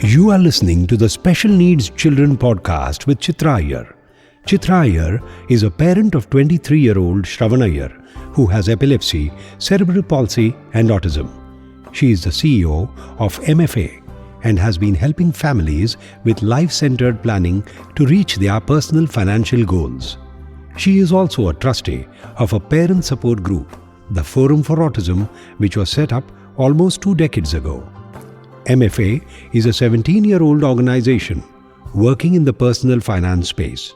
You are listening to the Special Needs Children podcast with Chitra Iyer. Chitra Iyer is a parent of 23-year-old Shravan Iyer who has epilepsy, cerebral palsy and autism. She is the CEO of MFA and has been helping families with life-centered planning to reach their personal financial goals. She is also a trustee of a parent support group, the Forum for Autism, which was set up almost 2 decades ago. MFA is a 17-year-old organization working in the personal finance space.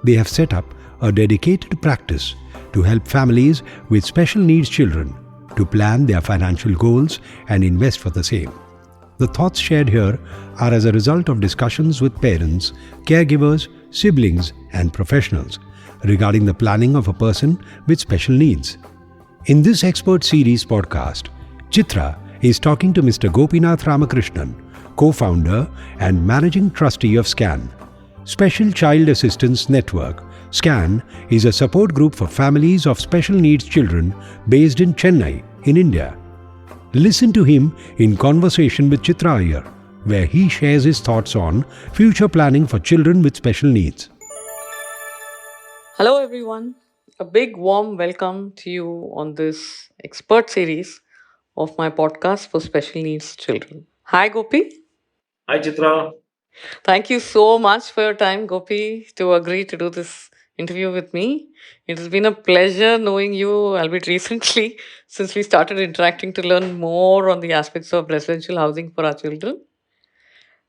They have set up a dedicated practice to help families with special needs children to plan their financial goals and invest for the same. The thoughts shared here are as a result of discussions with parents, caregivers, siblings, and professionals regarding the planning of a person with special needs. In this expert series podcast, Chitra is talking to Mr. Gopinath Ramakrishnan, co-founder and managing trustee of SCAN. Special Child Assistance Network. SCAN is a support group for families of special needs children based in Chennai, in India. Listen to him in conversation with Chitra Iyer, where he shares his thoughts on future planning for children with special needs. Hello, everyone. A big warm welcome to you on this expert series of my podcast for special needs children. Hi, Gopi. Hi, Chitra. Thank you so much for your time, Gopi, to agree to do this interview with me. It has been a pleasure knowing you, albeit recently, since we started interacting to learn more on the aspects of residential housing for our children.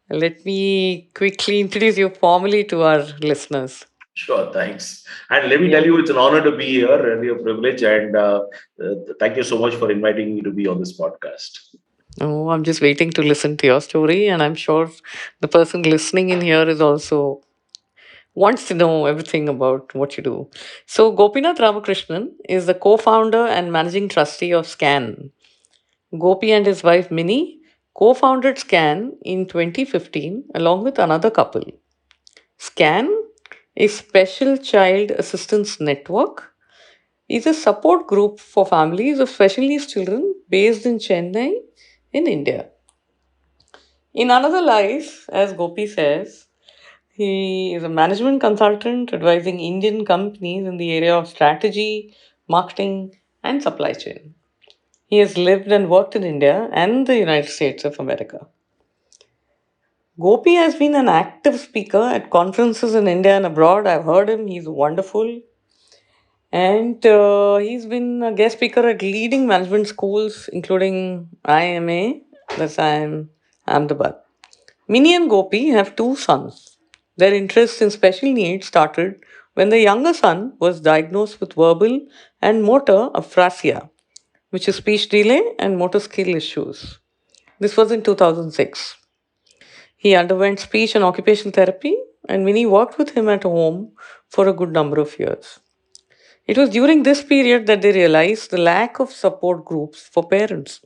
Let me quickly introduce you formally to our listeners. Sure, thanks. And let me Yeah. tell you, it's an honor to be here, really a privilege. And thank you so much for inviting me to be on this podcast. Oh, I'm just waiting to listen to your story, and I'm sure the person listening in here is also wants to know everything about what you do. So, Gopinath Ramakrishnan is the co-founder and managing trustee of SCAN. Gopi and his wife Minnie co-founded SCAN in 2015 along with another couple. SCAN, a special child assistance network, is a support group for families of special needs children based in Chennai, in India. In another life, as Gopi says, he is a management consultant advising Indian companies in the area of strategy, marketing, and supply chain. He has lived and worked in India and the United States of America. Gopi has been an active speaker at conferences in India and abroad. I've heard him, he's wonderful. And he's been a guest speaker at leading management schools, including IMA, that's IIM Ahmedabad. Minnie and Gopi have 2 sons. Their interest in special needs started when the younger son was diagnosed with verbal and motor aphasia, which is speech delay and motor skill issues. This was in 2006. He underwent speech and occupational therapy, and Minnie worked with him at home for a good number of years. It was during this period that they realized the lack of support groups for parents.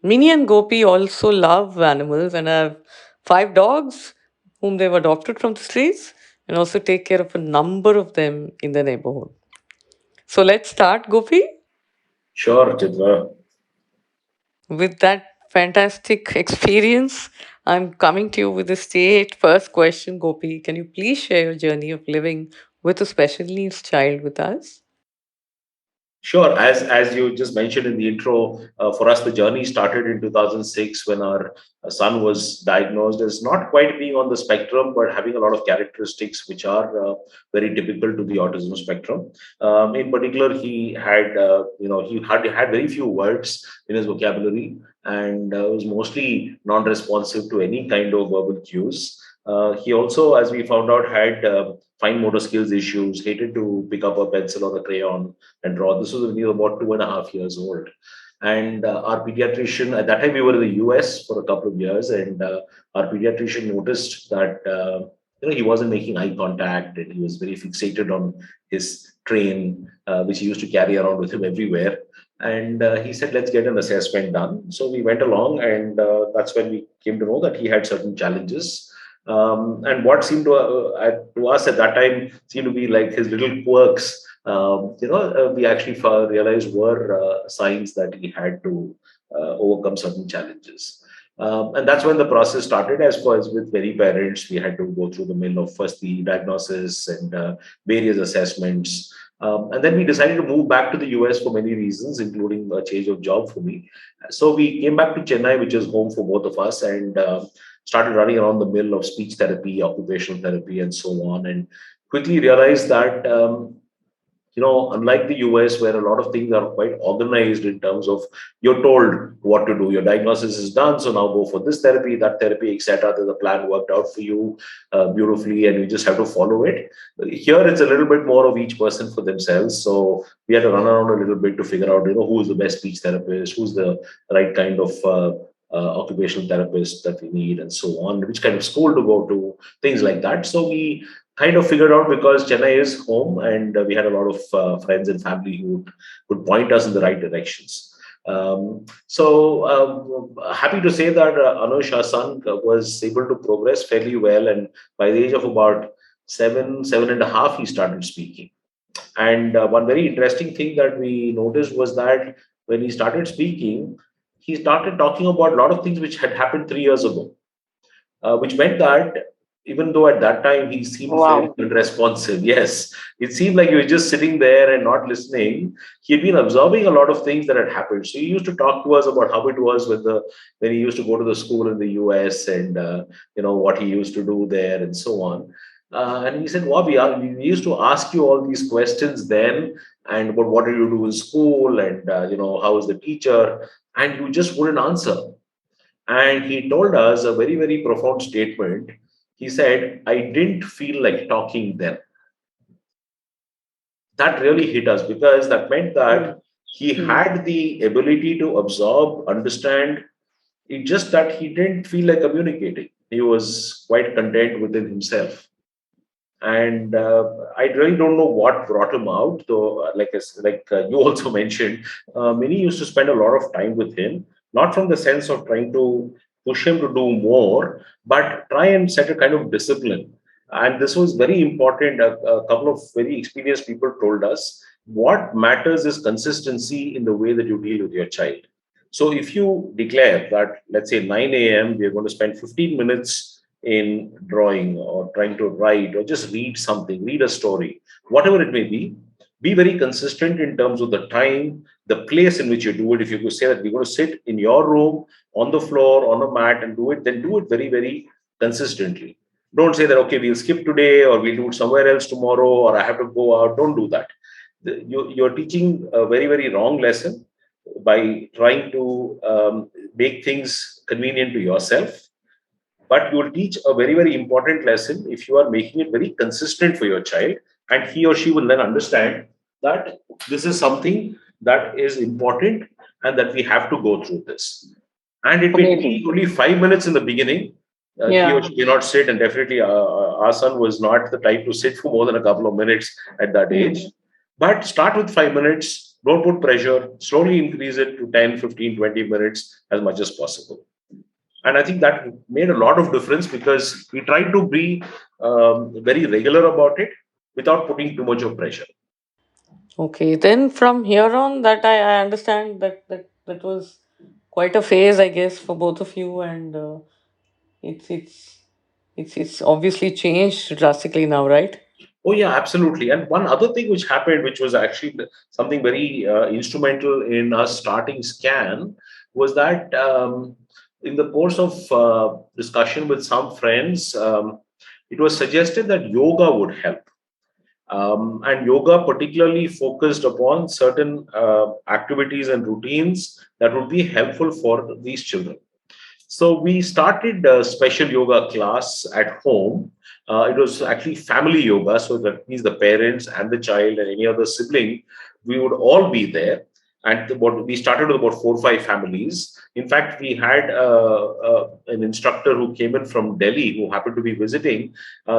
Minnie and Gopi also love animals and have 5 dogs whom they've adopted from the streets and also take care of a number of them in the neighborhood. So let's start, Gopi, Sure, Chitra. with that fantastic experience. I'm coming to you with the straight first question, Gopi. Can you please share your journey of living with a special needs child with us? Sure. As you just mentioned in the intro, for us, the journey started in 2006 when our son was diagnosed as not quite being on the spectrum, but having a lot of characteristics which are very typical to the autism spectrum. In particular, he had, he had very few words in his vocabulary and was mostly non-responsive to any kind of verbal cues. He also, as we found out, had fine motor skills issues, hated to pick up a pencil or a crayon and draw. This was when he was about 2.5 years old. And our pediatrician, at that time we were in the US for a couple of years, and our pediatrician noticed that he wasn't making eye contact and he was very fixated on his train, which he used to carry around with him everywhere. And he said, let's get an assessment done. So we went along, and that's when we came to know that he had certain challenges. And what seemed to us at that time seemed to be like his little quirks. We actually realized were signs that he had to overcome certain challenges. And that's when the process started. As far as with many parents, we had to go through the mill of first the diagnosis and various assessments. And then we decided to move back to the US for many reasons, including a change of job for me. So we came back to Chennai, which is home for both of us, and started running around the mill of speech therapy, occupational therapy, and so on. And quickly realized that unlike the US, where a lot of things are quite organized in terms of you're told what to do, your diagnosis is done, so now go for this therapy, that therapy, etc. There's a plan worked out for you beautifully, and you just have to follow it. Here, it's a little bit more of each person for themselves. So we had to run around a little bit to figure out, who's the best speech therapist, who's the right kind of occupational therapist that we need, and so on, which kind of school to go to, things like that. So we kind of figured out, because Chennai is home, and we had a lot of friends and family who would point us in the right directions. Happy to say that Anush, our son, was able to progress fairly well, and by the age of about 7 and a half, he started speaking. And one very interesting thing that we noticed was that when he started speaking, he started talking about a lot of things which had happened 3 years ago, which meant that even though at that time he seemed fairly Wow. unresponsive, yes, it seemed like he was just sitting there and not listening. He had been observing a lot of things that had happened. So he used to talk to us about how it was when he used to go to the school in the US, and what he used to do there and so on. And he said, Bobby, we used to ask you all these questions then, and about what do you do in school, and how is the teacher, and you just wouldn't answer. And he told us a very, very profound statement. He said, I didn't feel like talking then. That really hit us, because that meant Hmm. that he Hmm. had the ability to absorb, understand. It's just that he didn't feel like communicating. He was quite content within himself. And I really don't know what brought him out. Though, you also mentioned, many used to spend a lot of time with him, not from the sense of trying to push him to do more, but try and set a kind of discipline. And this was very important. A couple of very experienced people told us what matters is consistency in the way that you deal with your child. So if you declare that, let's say 9 a.m., we're going to spend 15 minutes in drawing or trying to write or just read something, read a story, whatever it may be very consistent in terms of the time, the place in which you do it. If you could say that we're going to sit in your room, on the floor, on a mat and do it, then do it very, very consistently. Don't say that, okay, we'll skip today or we'll do it somewhere else tomorrow or I have to go out. Don't do that. You're teaching a very, very wrong lesson by trying to make things convenient to yourself, but you will teach a very, very important lesson if you are making it very consistent for your child, and he or she will then understand that this is something that is important and that we have to go through this. And it may Amazing. be only 5 minutes in the beginning. He or Yeah. she may not sit, and definitely our son was not the type to sit for more than a couple of minutes at that age. Hmm. But start with 5 minutes, don't put pressure, slowly increase it to 10, 15, 20 minutes as much as possible. And I think that made a lot of difference, because we tried to be very regular about it without putting too much of pressure. Okay. Then from here on, that I understand that was quite a phase, I guess, for both of you, and it's it's it's obviously changed drastically now, right? Oh, yeah, absolutely. And one other thing which happened, which was actually something very instrumental in us starting SCAN, was that in the course of discussion with some friends, it was suggested that yoga would help. And yoga particularly focused upon certain activities and routines that would be helpful for these children. So we started a special yoga class at home. It was actually family yoga, so that means the parents and the child and any other sibling, we would all be there. And we started with about 4 or 5 families. In fact, we had an instructor who came in from Delhi who happened to be visiting.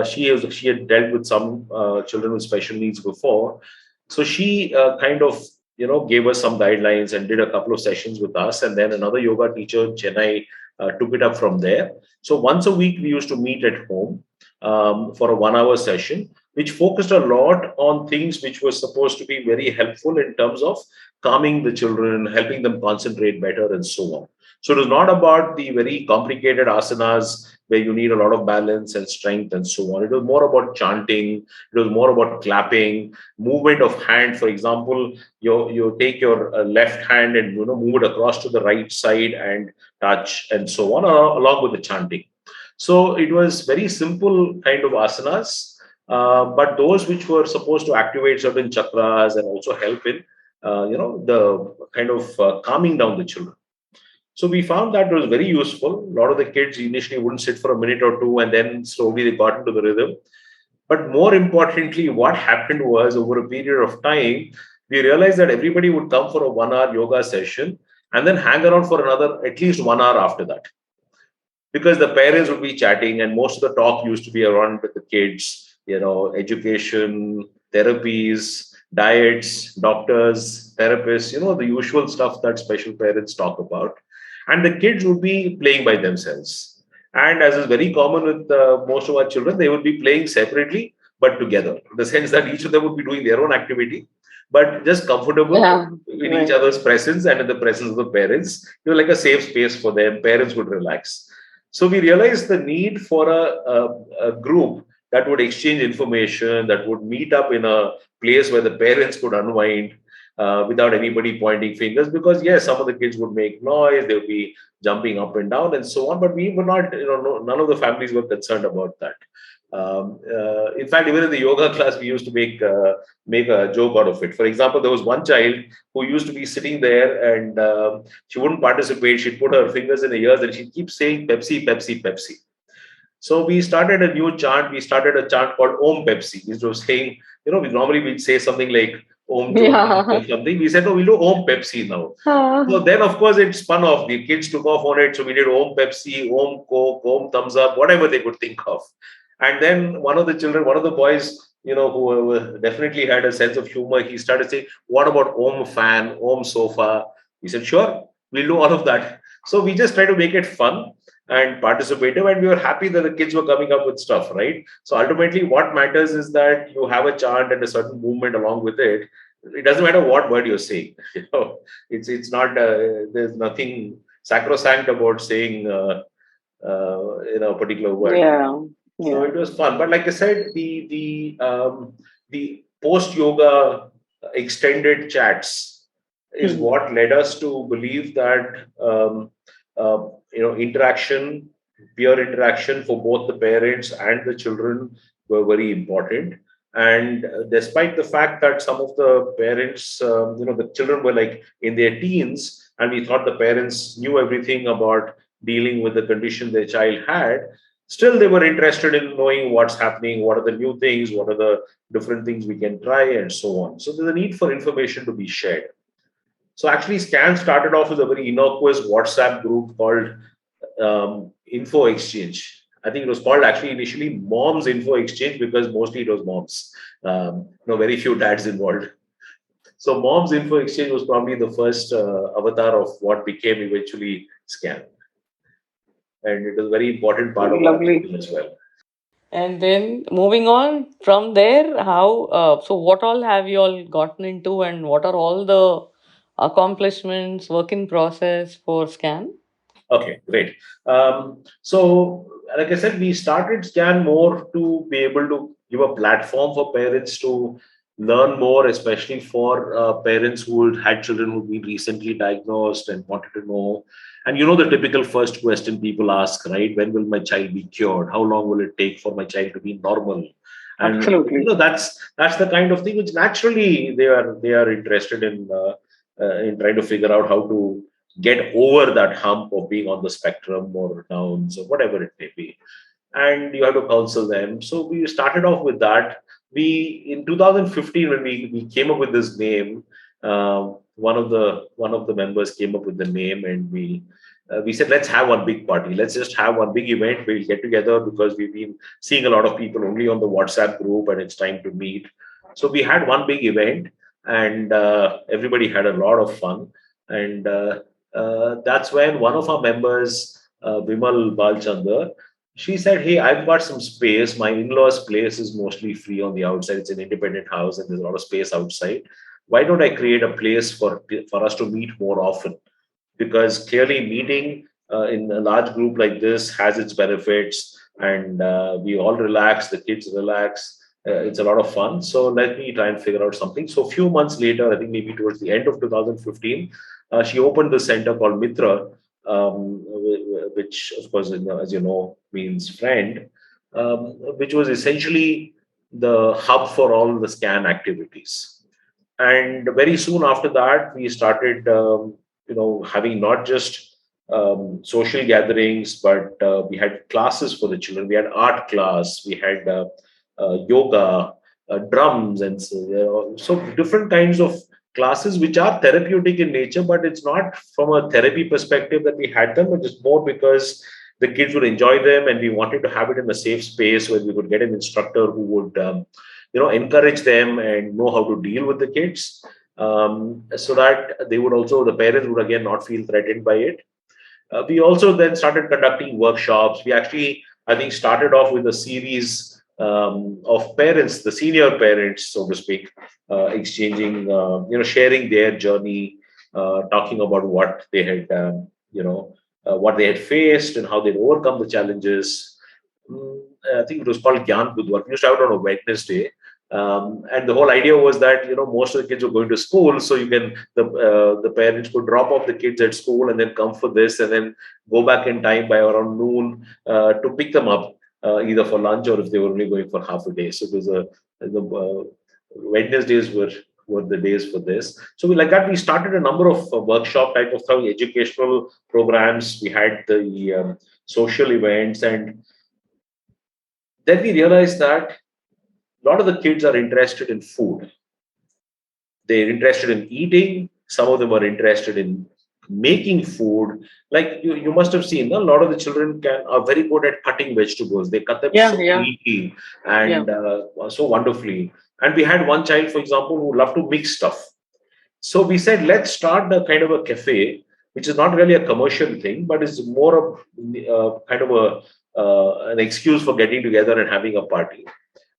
She had dealt with some children with special needs before, so she kind of gave us some guidelines and did a couple of sessions with us. And then another yoga teacher in Chennai took it up from there. So once a week, we used to meet at home for a 1 hour session, which focused a lot on things which were supposed to be very helpful in terms of calming the children, helping them concentrate better, and so on. So it was not about the very complicated asanas where you need a lot of balance and strength and so on. It was more about chanting. It was more about clapping, movement of hand. For example, you take your left hand and move it across to the right side and touch and so on, along with the chanting. So it was very simple kind of asanas, but those which were supposed to activate certain chakras and also help in, the kind of calming down the children. So we found that was very useful. A lot of the kids initially wouldn't sit for a minute or two, and then slowly they got into the rhythm. But more importantly, what happened was over a period of time, we realized that everybody would come for a 1 hour yoga session and then hang around for another at least 1 hour after that, because the parents would be chatting and most of the talk used to be around with the kids, education, therapies, diets, doctors, therapists, the usual stuff that special parents talk about. And the kids would be playing by themselves. And as is very common with most of our children, they would be playing separately but together, in the sense that each of them would be doing their own activity, but just comfortable in each other's presence and in the presence of the parents. Like a safe space for them. Parents would relax. So we realized the need for a group that would exchange information, that would meet up in a place where the parents could unwind without anybody pointing fingers. Because yes, some of the kids would make noise, they would be jumping up and down and so on. But we were not, none of the families were concerned about that. In fact, even in the yoga class, we used to make a joke out of it. For example, there was one child who used to be sitting there and she wouldn't participate. She'd put her fingers in the ears and she'd keep saying Pepsi, Pepsi, Pepsi. So we started a new chant. We started a chant called Om Pepsi. Instead of saying, we normally we'd say something like Om Jyoti or something. We said, no, we'll do Om Pepsi now. So then, of course, it spun off. The kids took off on it. So we did Om Pepsi, Om Coke, Om Thumbs Up, whatever they could think of. And then one of the boys, who definitely had a sense of humor, he started saying, what about Om Fan, Om Sofa? We said, sure, we'll do all of that. So we just try to make it fun and participative, and we were happy that the kids were coming up with stuff, right? So ultimately, what matters is that you have a chant and a certain movement along with it. It doesn't matter what word you're saying. It's not. There's nothing sacrosanct about saying a particular word. Yeah. So it was fun. But like I said, the post yoga extended chats is what led us to believe that interaction, peer interaction for both the parents and the children were very important. And despite the fact that some of the parents, the children were like in their teens, and we thought the parents knew everything about dealing with the condition their child had, still they were interested in knowing what's happening, what are the new things, what are the different things we can try, and so on. So there's a need for information to be shared. So actually, SCAN started off as a very innocuous WhatsApp group called Info Exchange. I think it was called actually initially Moms Info Exchange because mostly it was moms. Very few dads involved. So Moms Info Exchange was probably the first avatar of what became eventually SCAN. And it was a very important part of our team as well. And then moving on from there, so what all have you all gotten into and what are all the accomplishments, work in process for SCAN? Okay, great. So, like I said, we started SCAN more to be able to give a platform for parents to learn more, especially for parents who had children who've been recently diagnosed and wanted to know. And the typical first question people ask, right? When will my child be cured? How long will it take for my child to be normal? And Absolutely. That's the kind of thing which naturally they are interested in trying to figure out how to get over that hump of being on the spectrum or Downs or whatever it may be. And you have to counsel them. So we started off with that. In 2015, when we came up with this name, one of the members came up with the name, and we said, let's have one big party. Let's just have one big event. We'll get together because we've been seeing a lot of people only on the WhatsApp group, and it's time to meet. So we had one big event, and everybody had a lot of fun. And that's when one of our members, Vimal Balchandar, she said, hey, I've got some space. My in-laws' place is mostly free on the outside. It's an independent house and there's a lot of space outside. Why don't I create a place for us to meet more often? because clearly meeting in a large group like this has its benefits, and we all relax, the kids relax. It's a lot of fun. So let me try and figure out something. So a few months later, I think maybe towards the end of 2015, she opened the center called Mitra, which of course, as you know, means friend, which was essentially the hub for all the scan activities. And very soon after that, we started, having not just social gatherings, but we had classes for the children. We had art class, we had yoga, drums, and so different kinds of classes which are therapeutic in nature, but it's not from a therapy perspective that we had them, but it's more because the kids would enjoy them, and we wanted to have it in a safe space where we could get an instructor who would encourage them and know how to deal with the kids, so that they would also, the parents would again not feel threatened by it. We also then started conducting workshops. We actually, I think, started off with a series of parents, the senior parents, so to speak, exchanging, sharing their journey, talking about what they had, what they had faced and how they'd overcome the challenges. Mm, I think it was called Gyan Budwar. We used to have it on a Wednesday. And the whole idea was that most of the kids were going to school, so you can the parents could drop off the kids at school and then come for this, and then go back in time by around noon to pick them up, either for lunch or if they were only going for half a day. So the Wednesdays were the days for this. So like that, we started a number of workshop type of thing, educational programs. We had the social events, and then we realized that a lot of the kids are interested in food. They're interested in eating. Some of them are interested in making food. Like you must have seen, a lot of the children are very good at cutting vegetables. They cut them Yeah, so yeah, neatly yeah. and so wonderfully. And we had one child, for example, who loved to mix stuff. So we said, let's start a kind of a cafe, which is not really a commercial thing, but is more of kind of an excuse for getting together and having a party.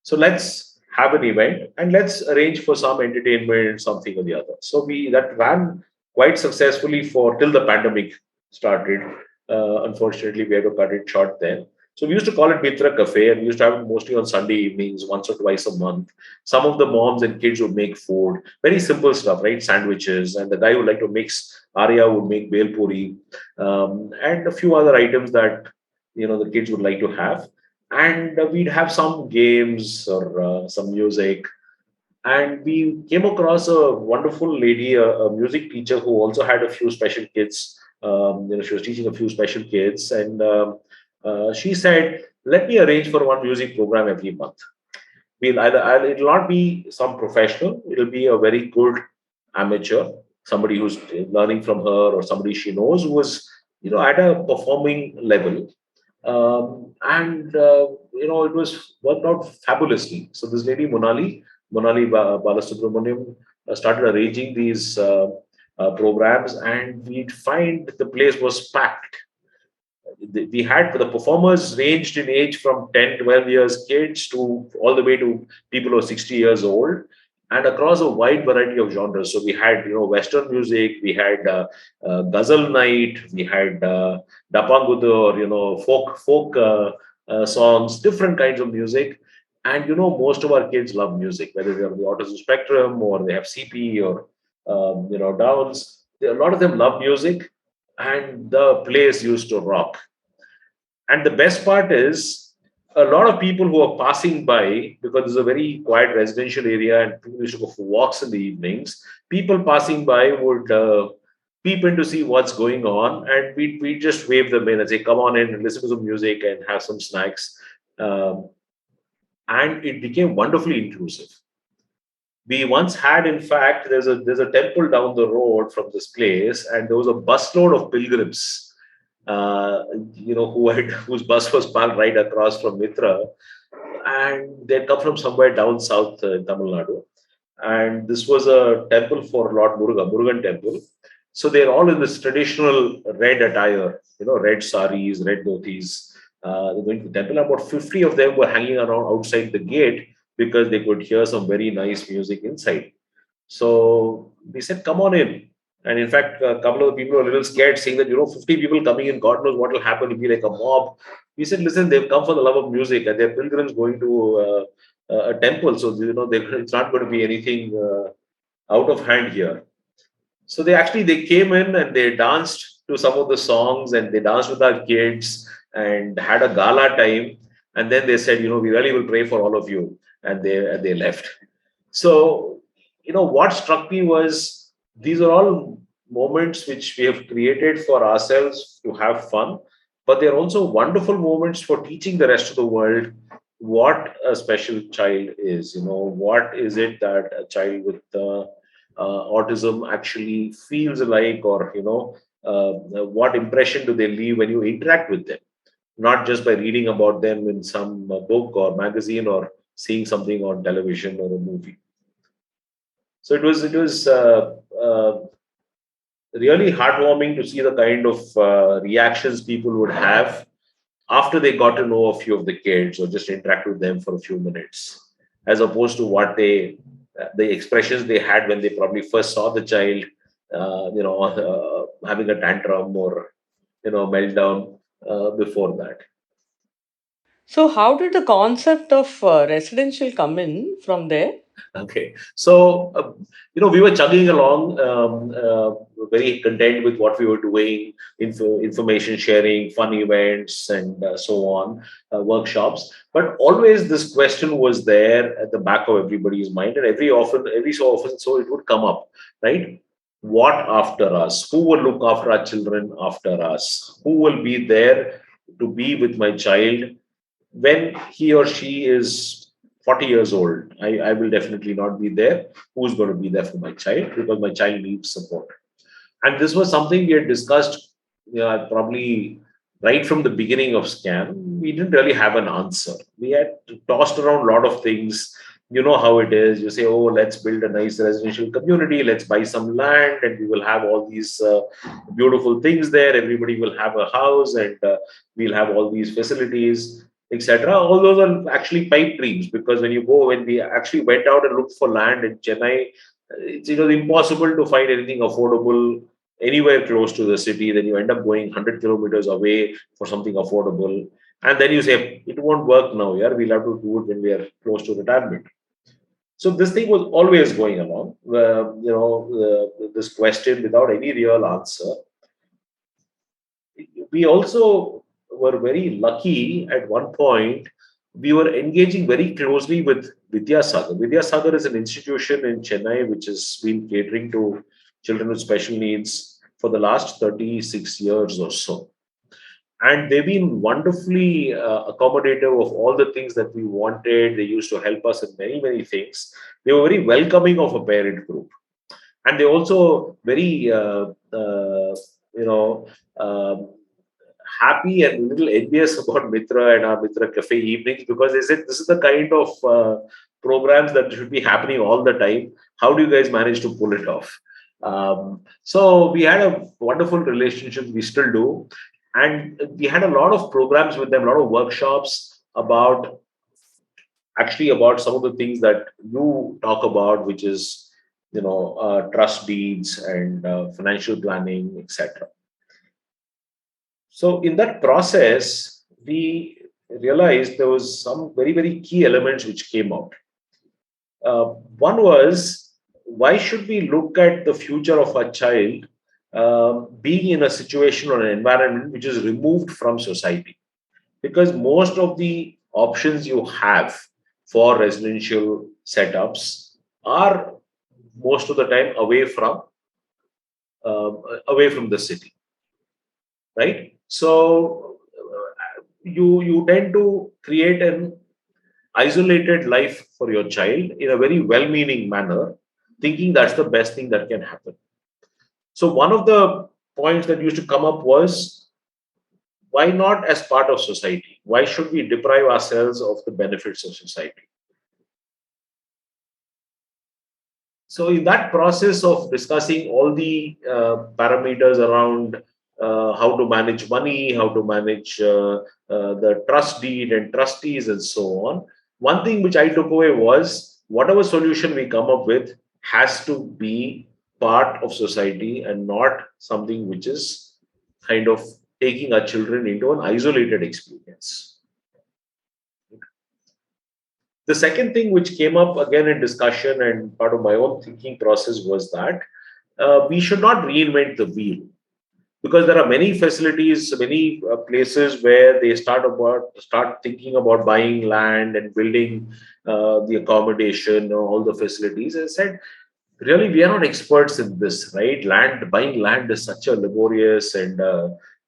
So let's have an event and let's arrange for some entertainment, something or the other. So we that ran quite successfully for till the pandemic started. Unfortunately, we had to cut it short then. So we used to call it Mitra Cafe, and we used to have it mostly on Sunday evenings, once or twice a month. Some of the moms and kids would make food, very simple stuff, right? Sandwiches, and the guy would like to mix. Arya would make bel puri, and a few other items that the kids would like to have, and we'd have some games or some music. And we came across a wonderful lady, a music teacher who also had a few special kids. She was teaching a few special kids, and she said, "Let me arrange for one music program every month. It'll not be some professional; it'll be a very good amateur, somebody who's learning from her or somebody she knows who was, at a performing level." And it was worked out fabulously. So this lady Monali Balasubramaniam, started arranging these programs, and we'd find the place was packed. We had the performers ranged in age from 10, 12 years kids to all the way to people who are 60 years old, and across a wide variety of genres. So we had, Western music, we had ghazal night, we had dapangudu, or folk songs, different kinds of music. And most of our kids love music, whether they're on the autism spectrum or they have CP or Downs. A lot of them love music, and the place used to rock. And the best part is, a lot of people who are passing by, because it's a very quiet residential area and people used to go for walks in the evenings, people passing by would peep in to see what's going on. And we just wave them in and say, come on in and listen to some music and have some snacks. Um, and it became wonderfully inclusive. We once had, in fact, there's a temple down the road from this place, and there was a busload of pilgrims, whose bus was parked right across from Mitra, and they'd come from somewhere down south in Tamil Nadu. And this was a temple for Lord Murugan temple. So they're all in this traditional red attire, red saris, red dhotis. They're going to the temple. About 50 of them were hanging around outside the gate because they could hear some very nice music inside. So we said, come on in. And in fact, a couple of the people were a little scared, saying that, 50 people coming in, God knows what will happen. It'll be like a mob. We said, listen, they've come for the love of music and they're pilgrims going to a temple. So, it's not going to be anything out of hand here. So they came in and they danced to some of the songs and they danced with our kids and had a gala time. And then they said, we really will pray for all of you. And they left. So, what struck me was these are all moments which we have created for ourselves to have fun, but they're also wonderful moments for teaching the rest of the world what a special child is. What is it that a child with autism actually feels like, or, what impression do they leave when you interact with them? Not just by reading about them in some book or magazine or seeing something on television or a movie. So it was really heartwarming to see the kind of reactions people would have after they got to know a few of the kids or just interact with them for a few minutes, as opposed to what the expressions they had when they probably first saw the child, having a tantrum or meltdown before that. So, how did the concept of residential come in from there? Okay. So, we were chugging along, very content with what we were doing, information sharing, fun events, and so on, workshops. But always this question was there at the back of everybody's mind, and every so often, so it would come up, right? What after us? Who will look after our children after us? Who will be there to be with my child when he or she is 40 years old? I will definitely not be there. Who's going to be there for my child? Because my child needs support. And this was something we had discussed, probably right from the beginning of SCAN. We didn't really have an answer. We had tossed around a lot of things. You know how it is. You say, oh, let's build a nice residential community. Let's buy some land and we will have all these beautiful things there. Everybody will have a house and we'll have all these facilities, etc. All those are actually pipe dreams, because when we actually went out and looked for land in Chennai, it's impossible to find anything affordable anywhere close to the city. Then you end up going 100 kilometers away for something affordable. And then you say, it won't work now. Yeah, we'll have to do it when we are close to retirement. So this thing was always going along, this question without any real answer. We also were very lucky at one point. We were engaging very closely with Vidyasagar. Vidyasagar is an institution in Chennai which has been catering to children with special needs for the last 36 years or so. And they've been wonderfully accommodative of all the things that we wanted. They used to help us in many, many things. They were very welcoming of a parent group. And they also very, um, happy and a little envious about Mitra and our Mitra Cafe evenings, because they said this is the kind of programs that should be happening all the time. How do you guys manage to pull it off? So we had a wonderful relationship. We still do. And we had a lot of programs with them, a lot of workshops about some of the things that you talk about, which is, trust deeds and financial planning, etc. So in that process, we realized there was some very, very key elements which came out. One was, why should we look at the future of our child being in a situation or an environment which is removed from society? Because most of the options you have for residential setups are most of the time uh, away from the city, right? So you tend to create an isolated life for your child in a very well-meaning manner, thinking that's the best thing that can happen. So one of the points that used to come up was, why not as part of society? Why should we deprive ourselves of the benefits of society? So in that process of discussing all the parameters around how to manage money, how to manage the trust deed and trustees and so on, one thing which I took away was, whatever solution we come up with has to be part of society and not something which is kind of taking our children into an isolated experience. The second thing which came up again in discussion and part of my own thinking process was that we should not reinvent the wheel, because there are many facilities, many places where they start thinking about buying land and building the accommodation, all the facilities. I said, really, we are not experts in this, right? Buying land is such a laborious and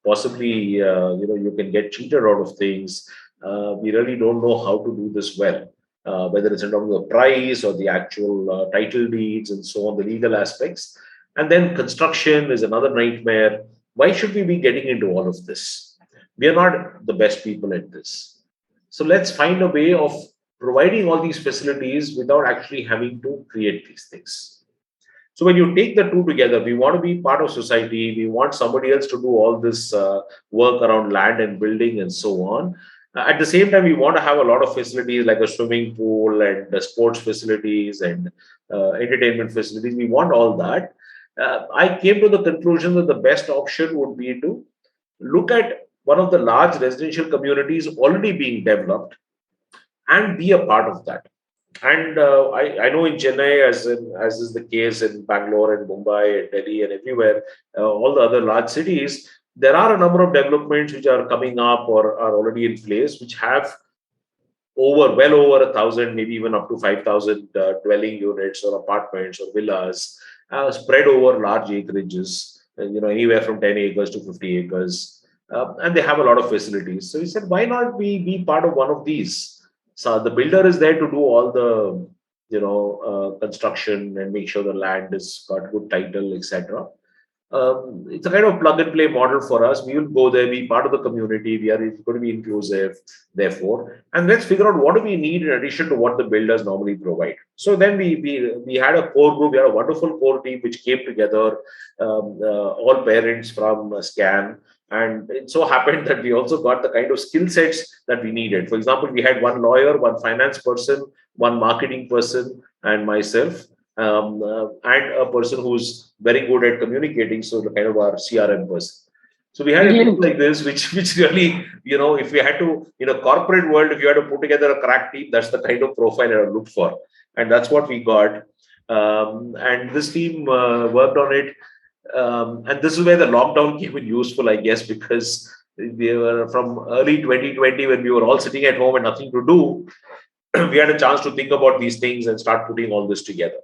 possibly you can get cheated out of things. We really don't know how to do this well, whether it's in terms of the price or the actual title deeds and so on, the legal aspects. And then construction is another nightmare. Why should we be getting into all of this? We are not the best people at this. So let's find a way of providing all these facilities without actually having to create these things. So when you take the two together, we want to be part of society. We want somebody else to do all this work around land and building and so on. At the same time, we want to have a lot of facilities like a swimming pool and sports facilities and entertainment facilities. We want all that. I came to the conclusion that the best option would be to look at one of the large residential communities already being developed and be a part of that. And I know in Chennai, as is the case in Bangalore and Mumbai and Delhi and everywhere, all the other large cities, there are a number of developments which are coming up or are already in place, which have well over 1,000, maybe even up to 5,000 dwelling units or apartments or villas spread over large acreages, anywhere from 10 acres to 50 acres. And they have a lot of facilities. So he said, why not we be part of one of these? So the builder is there to do all the, construction and make sure the land is got good title, etc. It's a kind of plug and play model for us. We will go there, be part of the community. We are going to be inclusive, therefore, and let's figure out what do we need in addition to what the builders normally provide. So then we had a core group. We had a wonderful core team which came together, all parents from SCAN. And it so happened that we also got the kind of skill sets that we needed. For example, we had one lawyer, one finance person, one marketing person, and myself, and a person who's very good at communicating. So the kind of our CRM person. So we had a team like this, which really, if we had to, in a corporate world, if you had to put together a crack team, that's the kind of profile I looked for. And that's what we got. And this team worked on it. And this is where the lockdown came in useful, I guess, because we were from early 2020 when we were all sitting at home and nothing to do. We had a chance to think about these things and start putting all this together.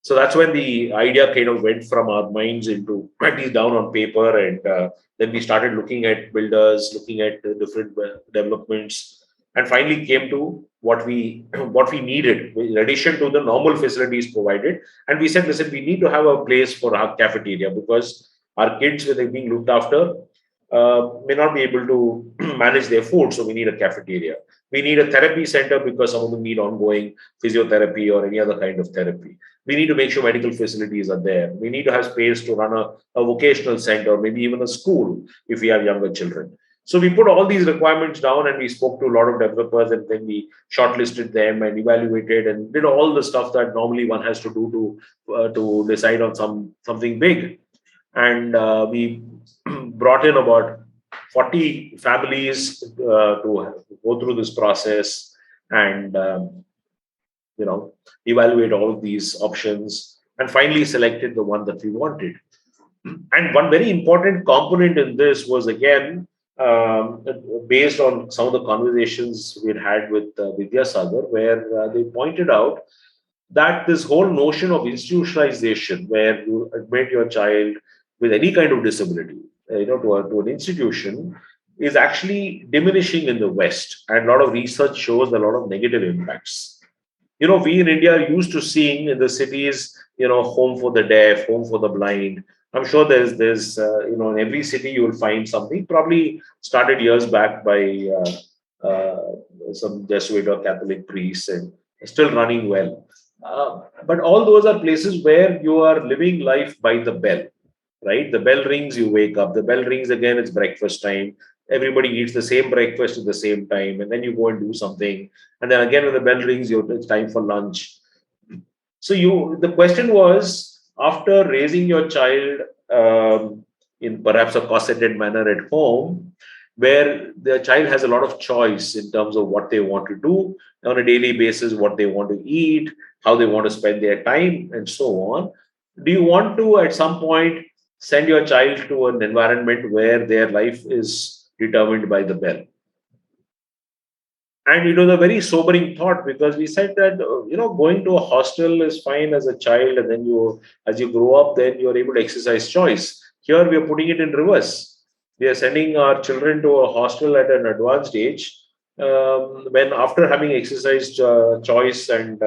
So that's when the idea kind of went from our minds into at least down on paper. And then we started looking at builders, looking at different developments, and finally came to what we needed in addition to the normal facilities provided. And we said, listen, we need to have a place for our cafeteria because our kids, when they're being looked after, may not be able to manage their food. So we need a cafeteria. We need a therapy center because some of them need ongoing physiotherapy or any other kind of therapy. We need to make sure medical facilities are there. We need to have space to run a vocational center, maybe even a school if we have younger children. So we put all these requirements down and we spoke to a lot of developers, and then we shortlisted them and evaluated and did all the stuff that normally one has to do to decide on something big. And we brought in about 40 families to go through this process and evaluate all of these options, and finally selected the one that we wanted. And one very important component in this was, again, based on some of the conversations we'd had with Vidya Sagar, where they pointed out that this whole notion of institutionalization, where you admit your child with any kind of disability, to an institution, is actually diminishing in the West. And a lot of research shows a lot of negative impacts. We in India are used to seeing in the cities, home for the deaf, home for the blind. I'm sure there's in every city you will find something. Probably started years back by some Jesuit or Catholic priests and still running well. But all those are places where you are living life by the bell, right? The bell rings, you wake up. The bell rings again, it's breakfast time. Everybody eats the same breakfast at the same time, and then you go and do something. And then again, when the bell rings, it's time for lunch. So the question was, after raising your child in perhaps a cosseted manner at home, where the child has a lot of choice in terms of what they want to do on a daily basis, what they want to eat, how they want to spend their time, and so on. Do you want to, at some point, send your child to an environment where their life is determined by the bell? And it was a very sobering thought, because we said that going to a hostel is fine as a child, and then as you grow up, then you are able to exercise choice. Here we are putting it in reverse. We are sending our children to a hostel at an advanced age, when after having exercised choice and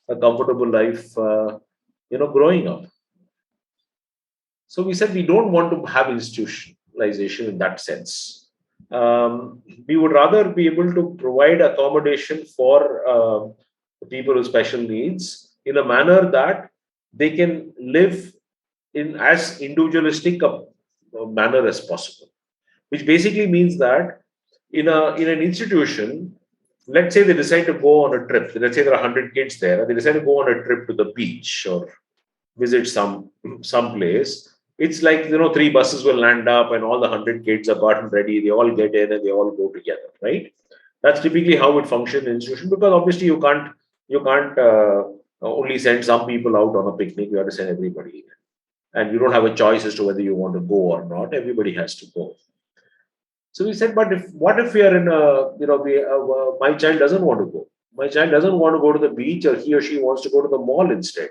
a comfortable life, growing up. So we said we don't want to have institutionalization in that sense. We would rather be able to provide accommodation for people with special needs in a manner that they can live in as individualistic a manner as possible. Which basically means that in an institution, let's say they decide to go on a trip. Let's say there are 100 kids there, and they decide to go on a trip to the beach or visit some place. It's like, three buses will land up and all the 100 kids are gotten ready. They all get in and they all go together, right? That's typically how it functions in institution, because obviously you can't only send some people out on a picnic. You have to send everybody, and you don't have a choice as to whether you want to go or not. Everybody has to go. So we said, but what if we are in a, my child doesn't want to go. My child doesn't want to go to the beach, or he or she wants to go to the mall instead.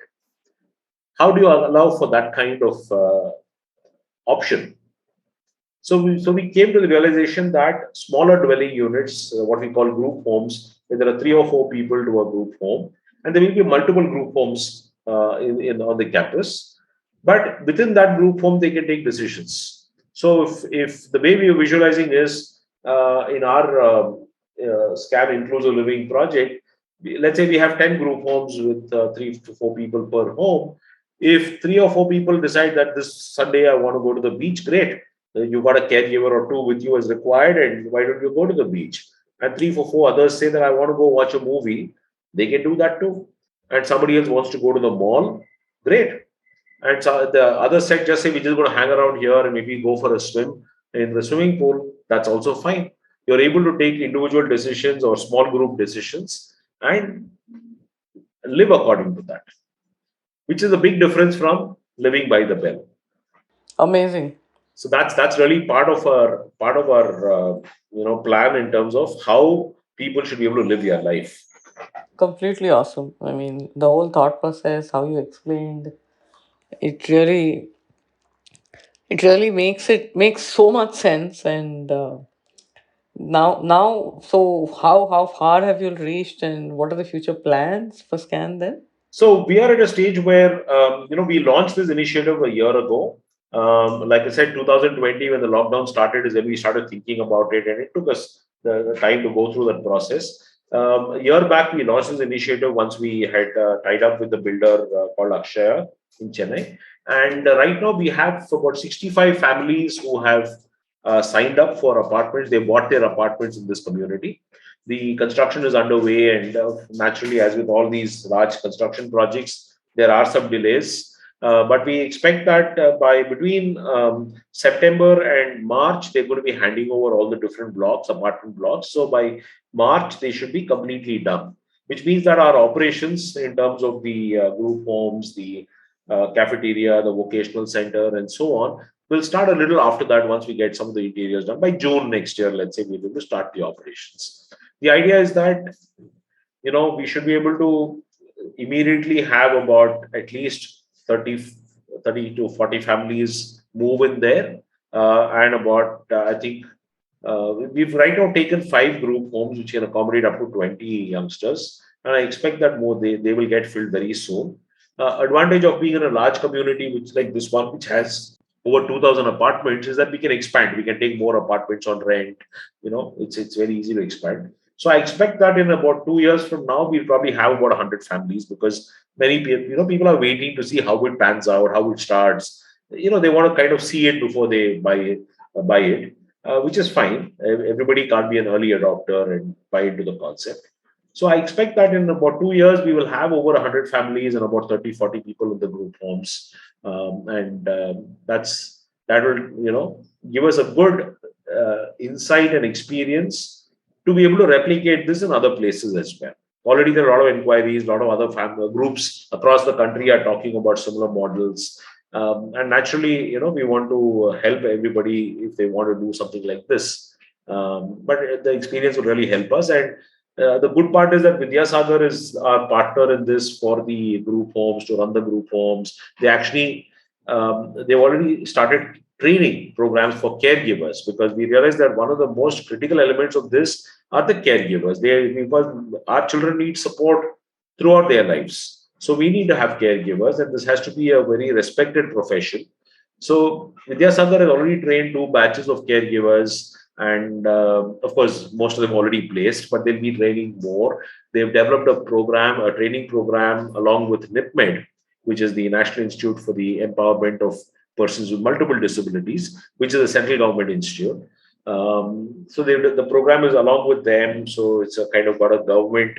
How do you allow for that kind of option? So we came to the realization that smaller dwelling units, what we call group homes, where there are 3 or 4 people to a group home, and there will be multiple group homes in on the campus. But within that group home, they can take decisions. So if the way we are visualizing is in our SCAN inclusive living project, let's say we have 10 group homes with 3 to 4 people per home. If 3 or 4 people decide that this Sunday I want to go to the beach, great. You got a caregiver or two with you as required, and why don't you go to the beach? And 3 or 4 others say that I want to go watch a movie, they can do that too. And somebody else wants to go to the mall, great. And so the other set just say we're just going to hang around here and maybe go for a swim in the swimming pool. That's also fine. You're able to take individual decisions or small group decisions and live according to that, which is a big difference from living by the bell. Amazing. So that's really part of our plan in terms of how people should be able to live their life. Completely awesome. I mean, the whole thought process, how you explained, it really, it really makes so much sense. And so how far have you reached, and what are the future plans for Scan then? So we are at a stage where we launched this initiative a year ago. Like I said, 2020, when the lockdown started, is when we started thinking about it, and it took us the time to go through that process. A year back, we launched this initiative once we had tied up with the builder called Akshaya in Chennai. And right now, we have about 65 families who have signed up for apartments. They bought their apartments in this community. The construction is underway, and naturally, as with all these large construction projects, there are some delays. But we expect that by between September and March, they're going to be handing over all the different blocks, apartment blocks. So by March, they should be completely done, which means that our operations in terms of the group homes, the cafeteria, the vocational center, and so on, will start a little after that. Once we get some of the interiors done by June next year, let's say, we're going to start the operations. The idea is that we should be able to immediately have about at least 30 to 40 families move in there, and about I think we've right now taken 5 group homes which can accommodate up to 20 youngsters, and I expect that more they will get filled very soon. Advantage of being in a large community which like this one, which has over 2,000 apartments, is that we can expand. We can take more apartments on rent. It's very easy to expand. So I expect that in about 2 years from now, we'll probably have about 100 families, because many people, people are waiting to see how it pans out, how it starts. They want to kind of see it before they buy it, which is fine. Everybody can't be an early adopter and buy into the concept. So I expect that in about 2 years, we will have over 100 families and about 30, 40 people in the group homes. And that will, give us a good insight and experience to be able to replicate this in other places as well. Already there are a lot of inquiries, a lot of other groups across the country are talking about similar models. And naturally, we want to help everybody if they want to do something like this. But the experience will really help us. And the good part is that Vidyasagar is our partner in this for the group homes, to run the group homes. They've already started training programs for caregivers, because we realize that one of the most critical elements of this are the caregivers. Because our children need support throughout their lives. So we need to have caregivers, and this has to be a very respected profession. So Vidyasagar has already trained 2 batches of caregivers, and of course, most of them already placed, but they'll be training more. They've developed a training program along with NIPMED, which is the National Institute for the Empowerment of Persons with Multiple Disabilities, which is a central government institute. So the program is along with them. So it's a kind of got a government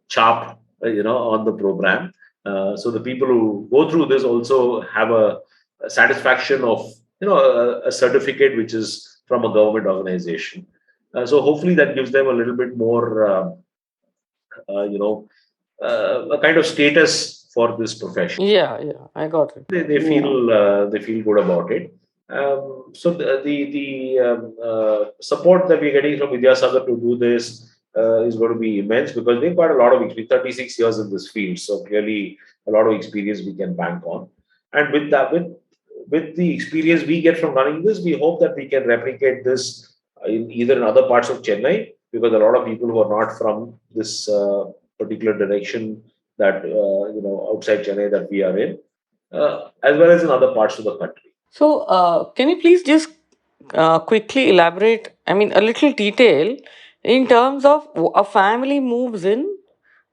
chap, on the program. So the people who go through this also have a satisfaction of, a certificate which is from a government organization. So hopefully that gives them a little bit more, uh, you know, a kind of status for this profession. Yeah, yeah, I got it. They Yeah. feel good about it. So the support that we're getting from Vidyasagar to do this is going to be immense, because they've got a lot of experience, 36 years in this field. So clearly a lot of experience we can bank on. And with the experience we get from running this, we hope that we can replicate this in other parts of Chennai, because a lot of people who are not from this particular direction, that outside Chennai that we are in, as well as in other parts of the country. So, can you please just quickly elaborate? I mean, a little detail in terms of a family moves in.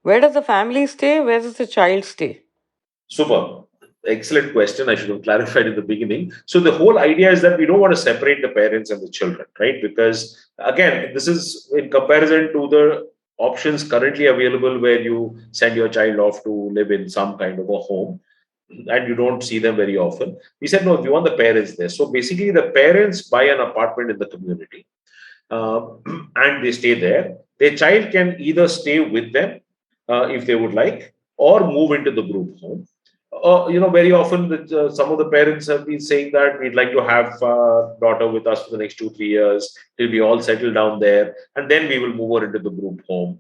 Where does the family stay? Where does the child stay? Super. Excellent question. I should have clarified in the beginning. So the whole idea is that we don't want to separate the parents and the children, right? Because again, this is in comparison to the options currently available, where you send your child off to live in some kind of a home and you don't see them very often. We said, no, we want the parents there. So basically, the parents buy an apartment in the community, uh, and they stay there. Their child can either stay with them if they would like, or move into the group home. Very often some of the parents have been saying that we'd like to have daughter with us for the next 2-3 years till we all settle down there, and then we will move her into the group home.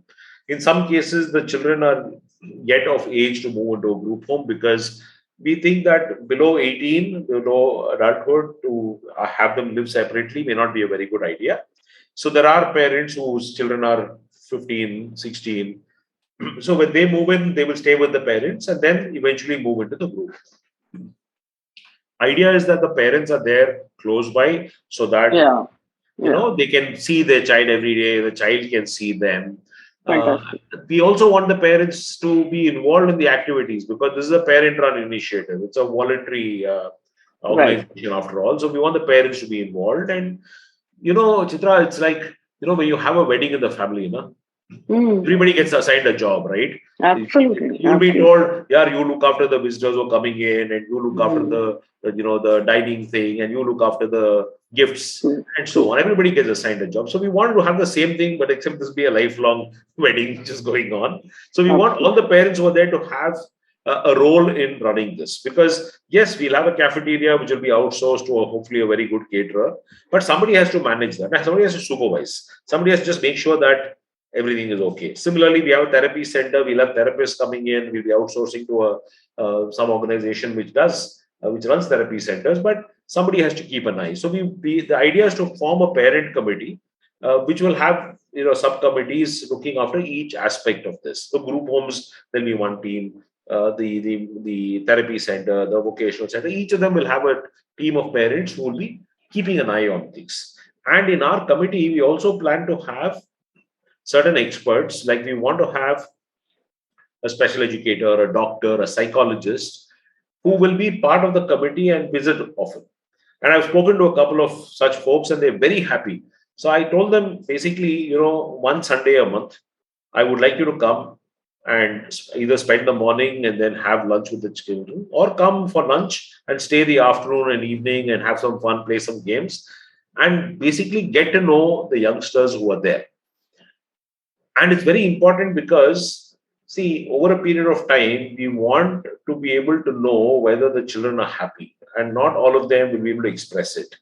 In some cases, the children are yet of age to move into a group home, because we think that below 18, below adulthood, to have them live separately may not be a very good idea. So there are parents whose children are 15, 16. So when they move in, they will stay with the parents and then eventually move into the group. Idea is that the parents are there close by, so that Yeah, yeah, they can see their child every day, the child can see them. uh, fantastic. we also want the parents to be involved in the activities, because this is a parent run initiative. It's a voluntary Right. organization after all, so we want the parents to be involved. And Chitra, it's like, when you have a wedding in the family, Mm, everybody gets assigned a job, right? absolutely, You'll be absolutely. told, yeah, you look after the visitors who are coming in, and you look after Mm, the dining thing, and you look after the gifts, true, and true. so on. Everybody gets assigned a job. So we want to have the same thing, but except this be a lifelong wedding which is going on. So we want all Absolutely. the parents who are there to have a role in running this, because yes, we'll have a cafeteria which will be outsourced to hopefully a very good caterer, but somebody has to manage that, and somebody has to supervise. Somebody has to just make sure that everything is okay. Similarly, we have a therapy center. We'll have therapists coming in. We'll be outsourcing to some organization which runs therapy centers, but somebody has to keep an eye. So the idea is to form a parent committee, which will have subcommittees looking after each aspect of this. So group homes, there'll be one team. The therapy center, the vocational center, each of them will have a team of parents who will be keeping an eye on things. And in our committee, we also plan to have certain experts, like we want to have a special educator, a doctor, a psychologist, who will be part of the committee and visit often. And I've spoken to a couple of such folks, and they're very happy. So I told them basically, one Sunday a month, I would like you to come and either spend the morning and then have lunch with the children, or come for lunch and stay the afternoon and evening and have some fun, play some games, and basically get to know the youngsters who are there. And it's very important because, see, over a period of time, we want to be able to know whether the children are happy, and not all of them will be able to express it.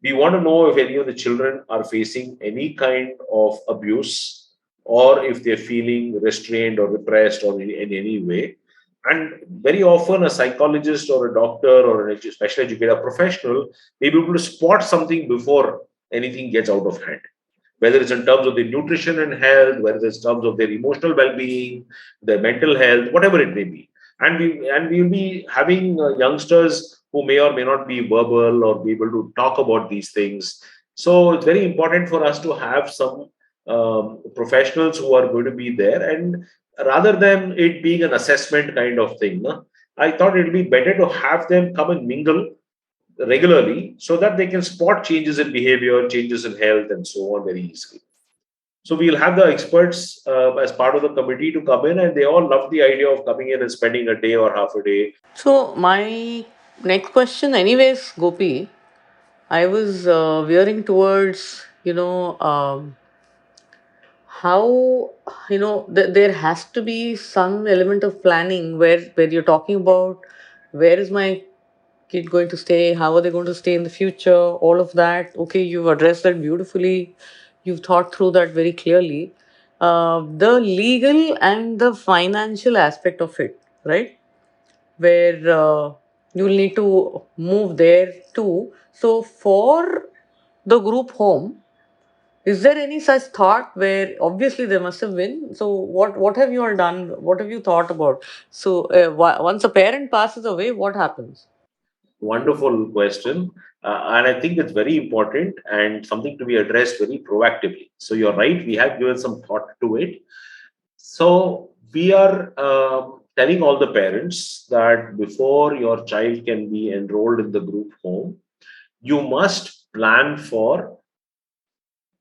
We want to know if any of the children are facing any kind of abuse, or if they're feeling restrained or repressed or in any way. And very often, a psychologist or a doctor or a special educator professional may be able to spot something before anything gets out of hand, whether it's in terms of their nutrition and health, whether it's in terms of their emotional well-being, their mental health, whatever it may be. And we'll be having youngsters who may or may not be verbal or be able to talk about these things. So it's very important for us to have some professionals who are going to be there, and rather than it being an assessment kind of thing, no, I thought it would be better to have them come and mingle regularly so that they can spot changes in behavior, changes in health, and so on very easily. So we'll have the experts as part of the committee to come in, and they all love the idea of coming in and spending a day or half a day. So my next question, anyways, Gopi, I was veering towards, how, there has to be some element of planning where you're talking about where is my kid going to stay, how are they going to stay in the future, all of that. Okay, you've addressed that beautifully, you've thought through that very clearly. The legal and the financial aspect of it, right, where you'll need to move there too. So for the group home, is there any such thought where obviously there must have been? So what have you all done? What have you thought about? So once a parent passes away, what happens? Wonderful question. And I think it's very important and something to be addressed very proactively. So you're right, we have given some thought to it. So we are telling all the parents that before your child can be enrolled in the group home, you must plan for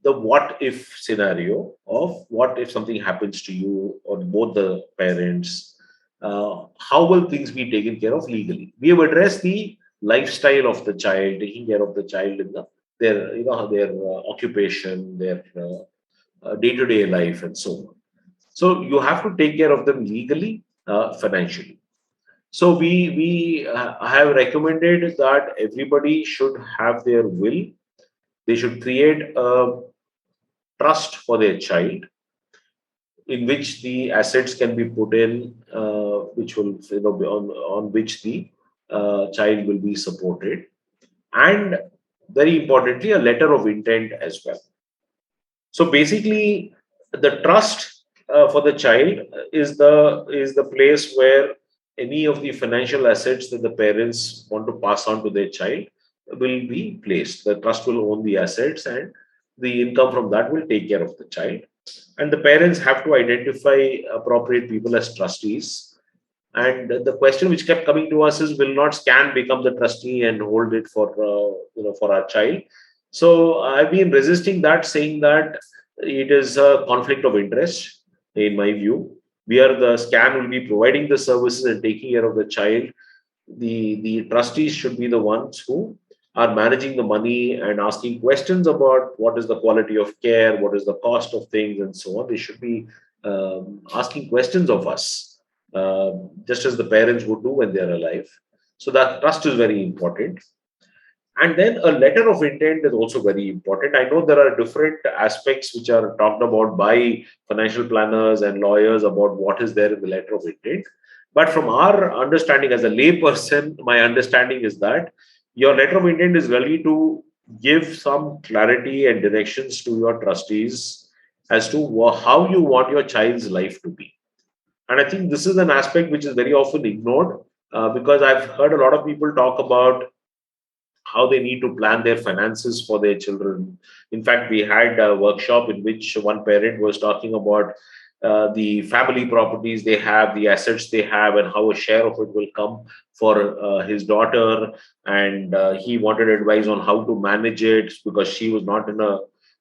the what if scenario of what if something happens to you or both the parents. How will things be taken care of legally? We have addressed the lifestyle of the child, taking care of the child in their occupation, their day-to-day life, and so on. So you have to take care of them legally, financially. So we have recommended that everybody should have their will. They should create a trust for their child, in which the assets can be put in, which will be on which the child will be supported, and very importantly, a letter of intent as well. So basically, the trust for the child is the place where any of the financial assets that the parents want to pass on to their child will be placed. The trust will own the assets, and the income from that will take care of the child. And the parents have to identify appropriate people as trustees. And the question which kept coming to us is, will not scan become the trustee and hold it for our child? So I've been resisting that, saying that it is a conflict of interest. In my view, where the scan will be providing the services and taking care of the child, the trustees should be the ones who are managing the money and asking questions about what is the quality of care, what is the cost of things, and so on. They should be asking questions of us, just as the parents would do when they're alive. So that trust is very important. And then a letter of intent is also very important. I know there are different aspects which are talked about by financial planners and lawyers about what is there in the letter of intent. But from our understanding as a layperson, my understanding is that your letter of intent is really to give some clarity and directions to your trustees as to how you want your child's life to be. And I think this is an aspect which is very often ignored, because I've heard a lot of people talk about how they need to plan their finances for their children. In fact, we had a workshop in which one parent was talking about the family properties they have, the assets they have, and how a share of it will come for his daughter. And he wanted advice on how to manage it because she was not in a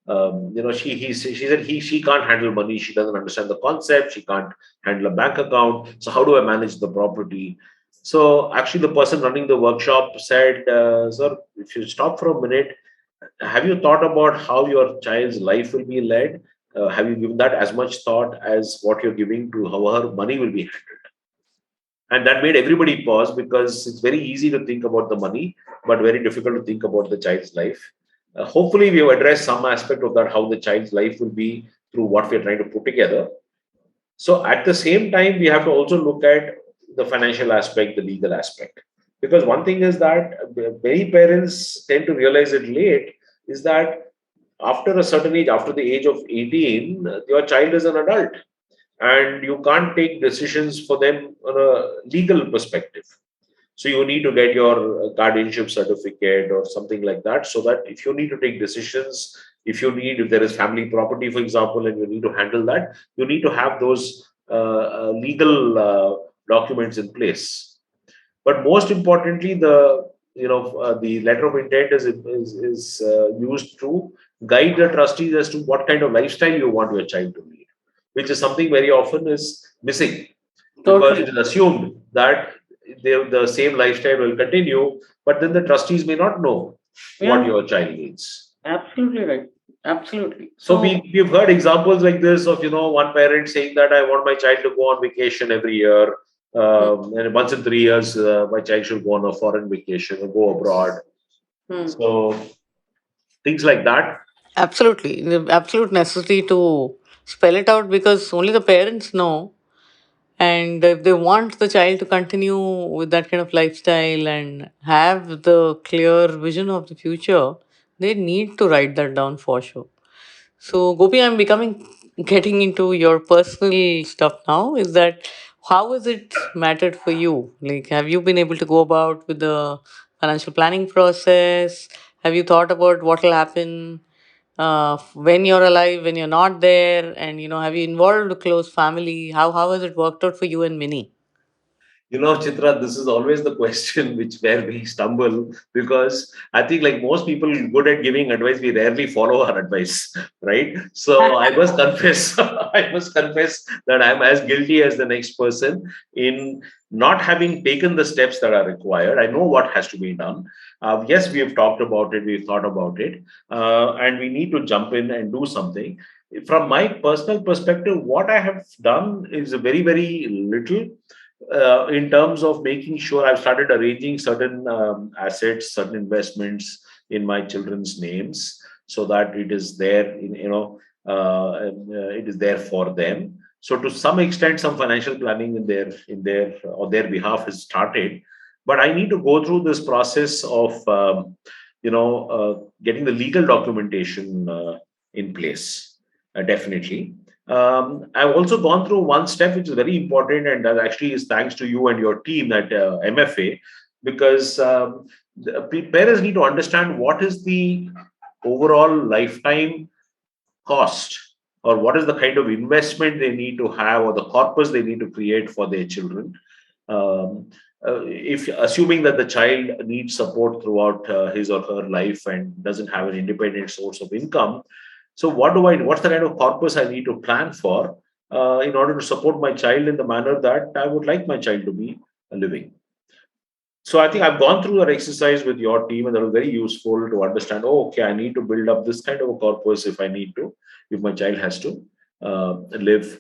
She said she can't handle money. She doesn't understand the concept. She can't handle a bank account. So how do I manage the property? So actually, the person running the workshop said, "Sir, if you stop for a minute, have you thought about how your child's life will be led? Have you given that as much thought as what you're giving to how her money will be handled?" And that made everybody pause, because it's very easy to think about the money, but very difficult to think about the child's life. Hopefully, we have addressed some aspect of that, how the child's life will be through what we're trying to put together. So, at the same time, we have to also look at the financial aspect, the legal aspect. Because one thing is that many parents tend to realize it late, is that after a certain age, after the age of 18, your child is an adult and you can't take decisions for them on a legal perspective. So you need to get your guardianship certificate or something like that, so that if you need to take decisions, if there is family property, for example, and you need to handle that, you need to have those legal documents in place. But most importantly, the letter of intent is used to guide the trustees as to what kind of lifestyle you want your child to lead, which is something very often is missing, because Totally. it is assumed that the same lifestyle will continue, but then the trustees may not know what Yeah, your child needs. absolutely right. Absolutely. So So, we've heard examples like this of one parent saying that I want my child to go on vacation every year, hmm, and once in 3 years my child should go on a foreign vacation or go abroad. hmm. So things like that. Absolutely. The absolute necessity to spell it out because only the parents know. And if they want the child to continue with that kind of lifestyle and have the clear vision of the future, they need to write that down for sure. So, Gopi, I'm becoming getting into your personal stuff now. Is that how has it mattered for you? Like, have you been able to go about with the financial planning process? Have you thought about what will happen when you're alive, when you're not there? And, have you involved a close family? How has it worked out for you and Minnie? Chitra, this is always the question which where we stumble, because I think, like most people good at giving advice, we rarely follow our advice, right? So I must confess, I must confess that I'm as guilty as the next person in not having taken the steps that are required. I know what has to be done. Yes, we have talked about it, we've thought about it, and we need to jump in and do something. From my personal perspective, what I have done is very, very little in terms of making sure I've started arranging certain assets, certain investments in my children's names, so that it is there it is there for them. So to some extent, some financial planning in their or their behalf has started, but I need to go through this process of getting the legal documentation in place, definitely. I've also gone through one step which is very important, and that actually is thanks to you and your team at MFA, because parents need to understand what is the overall lifetime cost, or what is the kind of investment they need to have, or the corpus they need to create for their children. If assuming that the child needs support throughout his or her life and doesn't have an independent source of income, so what's the kind of corpus I need to plan for in order to support my child in the manner that I would like my child to be living. So I think I've gone through that exercise with your team, and that was very useful to understand. Oh, okay, I need to build up this kind of a corpus if I need to, if my child has to live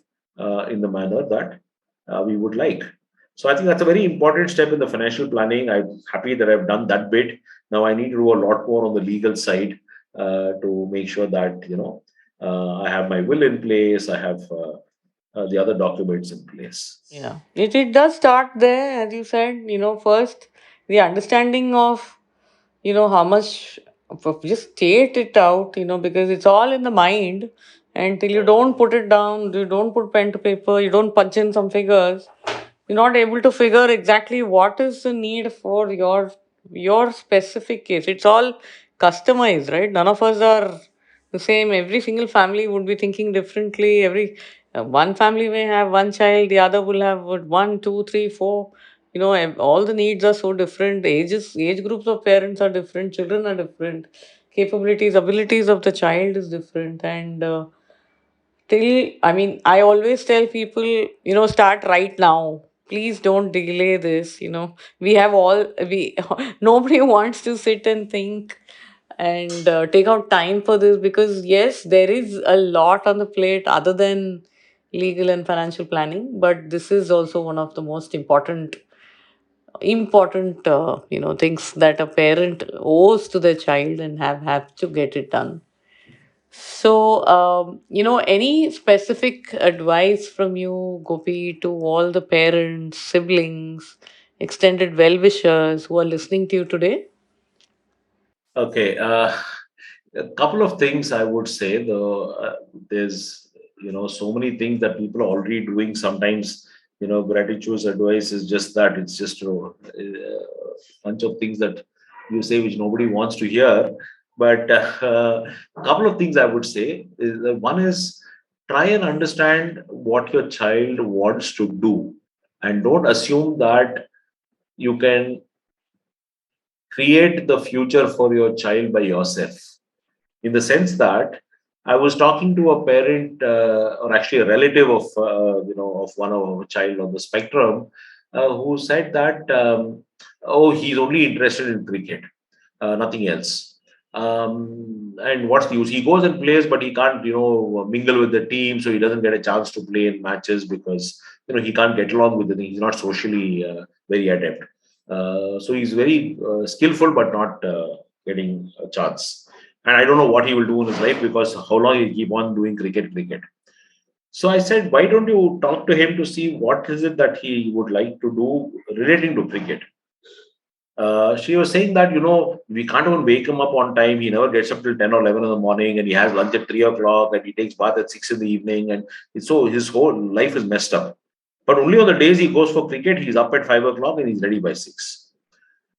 in the manner that we would like. So I think that's a very important step in the financial planning. I'm happy that I've done that bit. Now I need to do a lot more on the legal side to make sure that I have my will in place. I have the other documents in place. Yeah, it does start there, as you said. First the understanding of how much just state it out. Because it's all in the mind. Until you don't put it down, you don't put pen to paper, you don't punch in some figures, you're not able to figure exactly what is the need for your specific case. It's all customized, right? None of us are the same. Every single family would be thinking differently. Every one family may have one child, the other will have what, one, two, three, four. All the needs are so different. Age groups of parents are different, children are different. capabilities, abilities of the child is different. And till, I mean, I always tell people, start right now. Please don't delay this. We have all, nobody wants to sit and think and take out time for this, because yes, there is a lot on the plate other than legal and financial planning, but this is also one of the most important things that a parent owes to their child, and have to get it done. So, any specific advice from you, Gopi, to all the parents, siblings, extended well wishers who are listening to you today? Okay, a couple of things I would say. There's so many things that people are already doing. Sometimes gratitude's advice is just that. It's just a bunch of things that you say which nobody wants to hear. But a couple of things I would say is that one is try and understand what your child wants to do, and don't assume that you can create the future for your child by yourself, in the sense that I was talking to a parent, or actually a relative of of one of a child on the spectrum, who said that oh, he's only interested in cricket, nothing else. And what's the use? He goes and plays, but he can't mingle with the team, so he doesn't get a chance to play in matches because he can't get along with the thing. He's not socially very adept. So he's very skillful, but not getting a chance. And I don't know what he will do in his life, because how long he'll keep on doing cricket. So I said, why don't you talk to him to see what is it that he would like to do relating to cricket? She was saying that, we can't even wake him up on time. He never gets up till 10 or 11 in the morning, and he has lunch at 3 o'clock, and he takes bath at 6 in the evening. And so his whole life is messed up. But only on the days he goes for cricket, he's up at 5 o'clock and he's ready by 6.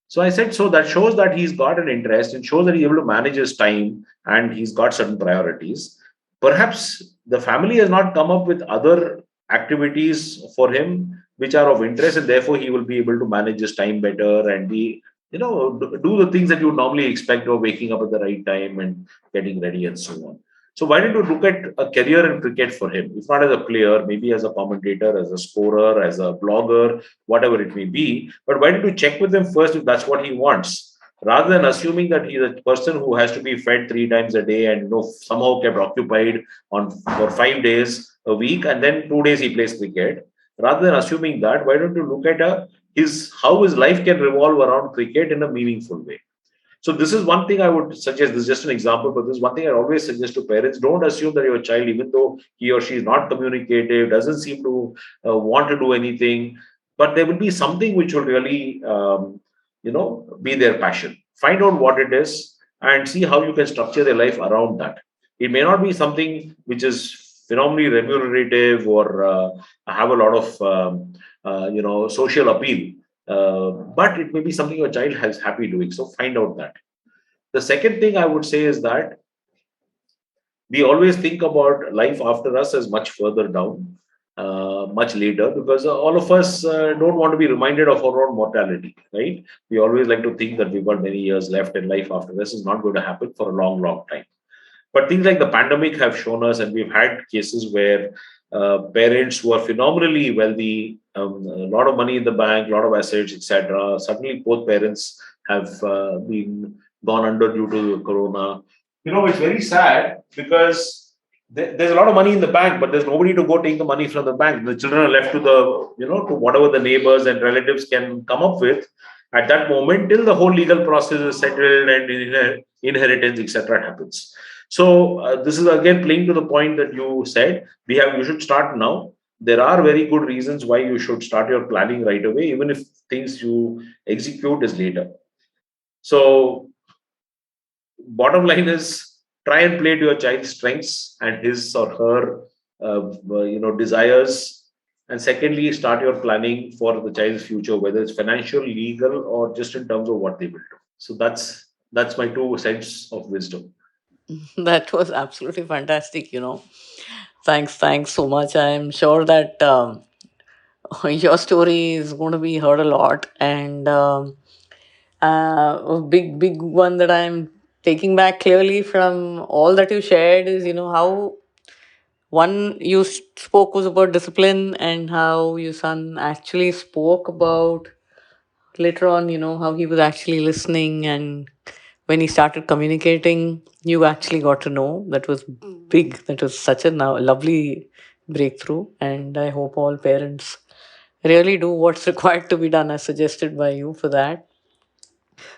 So I said, so that shows that he's got an interest. It shows that he's able to manage his time and he's got certain priorities. Perhaps the family has not come up with other activities for him which are of interest, and therefore he will be able to manage his time better and be, do the things that you would normally expect of waking up at the right time and getting ready and so on. So why don't you look at a career in cricket for him? If not as a player, maybe as a commentator, as a scorer, as a blogger, whatever it may be. But why don't you check with him first if that's what he wants, rather than assuming that he's a person who has to be fed 3 times a day and somehow kept occupied on for 5 days a week, and then 2 days he plays cricket. Rather than assuming that, why don't you look at his how his life can revolve around cricket in a meaningful way? So this is one thing I would suggest. This is just an example, but this is one thing I always suggest to parents. Don't assume that your child, even though he or she is not communicative, doesn't seem to want to do anything, but there will be something which will really, be their passion. Find out what it is and see how you can structure their life around that. It may not be something which is phenomenally remunerative or have a lot of, social appeal, but it may be something your child has happy doing. So find out that. The second thing I would say is that we always think about life after us as much further down, much later, because all of us don't want to be reminded of our own mortality, right? We always like to think that we've got many years left and life after this is not going to happen for a long, long time. But things like the pandemic have shown us, and we've had cases where parents who are phenomenally wealthy, a lot of money in the bank, a lot of assets, etc. Suddenly, both parents have been gone under due to corona. It's very sad because there's a lot of money in the bank, but there's nobody to go take the money from the bank. The children are left to to whatever the neighbors and relatives can come up with at that moment till the whole legal process is settled and inheritance, etc. happens. So this is again playing to the point that you said. You should start now. There are very good reasons why you should start your planning right away, even if things you execute is later. So bottom line is, try and play to your child's strengths and his or her desires. And secondly, start your planning for the child's future, whether it's financial, legal, or just in terms of what they will do. So that's my 2 cents of wisdom. That was absolutely fantastic. Thanks so much. I'm sure that your story is going to be heard a lot. And a big one that I'm taking back clearly from all that you shared is, how one you spoke was about discipline, and how your son actually spoke about later on, how he was actually listening, and when he started communicating, you actually got to know. That was big. That was such a lovely breakthrough. And I hope all parents really do what's required to be done as suggested by you for that.